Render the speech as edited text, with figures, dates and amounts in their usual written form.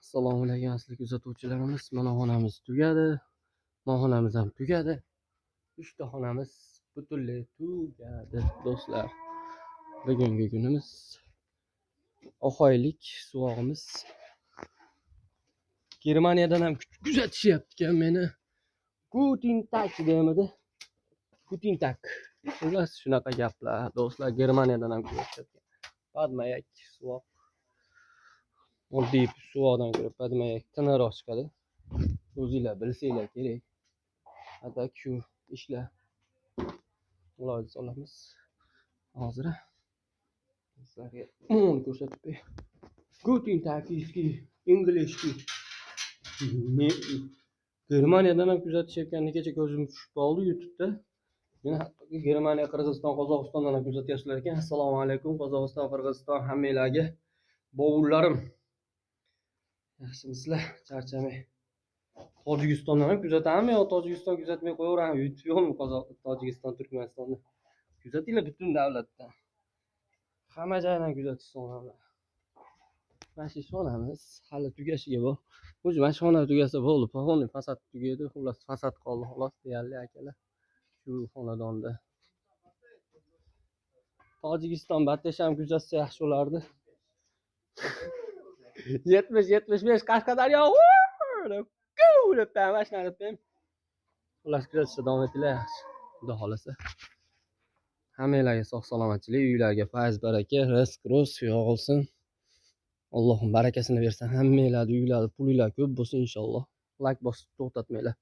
Assalomu alaykum asli kuzatuvchilarimiz. Mana xonamiz tugadi. Mana xonamiz ham tugadi. 3 ta xonamiz butunlay tugadi do'stlar. Bugungi kunimiz oxoylik suvog'imiz. Germaniyadan ham kuzatishyapti ekan meni. Guten Tag demadi. Guten Tag. Xullas shunaqa gaplar do'stlar. Germaniyadan ham kuzatishyapti. Padmayak suvog'. Oddiy suvog'dan ko'ra padmayak tiniqroq chiqadi. O'zinglar bilsanglar kerak. Atak shu ishlar iloji solamiz. Hozir sizlarga ko'rsatib qo'y. Guten Tag iski Englishki. Germaniyadan ham kuzatishayotganini kecha ko'zim tushib qoldi YouTube'da. Meni hattoki Germaniya, Qirg'iziston, Qozog'istondan ham kuzatyapsizlar ekan. Assalomu alaykum Qozog'iston, Qirg'iziston hammalarga. Bovullarim. Yaxshimisizlar? Charchamang. Tojikistondan ham kuzataman, yo Tojikiston kuzatmay qo'yaveraman. YouTube yo'qmi Tojikiston, Turkmanistonni? Kuzatinglar butun davlatdan. Hamma joydan kuzatishni mana shu xonamiz hali tugashiga bor. O'zi mana shu xona tugasa bo'ldi. Pog'onning fasad tugaydi. Xullas fasad qoldi xolos deyarli akalar. Shu xonadonda. Tojikiston Batash ham kuzatsa yaxshi bo'lardi. 70-75 Qashqadaryo. Deb mashinani deb. Xullas kuzatishda davom etinglar yaxshi. Xudo xolasa. Hammalarga sog' salomatchilik, uylarga fayz, baraka, rizq, ro'z yog'ilsin. Allohim barakasini bersin. Hammalarning uylari, pulinglar ko'p bo'lsin inshaalloh. Like bosib to'xtatmanglar.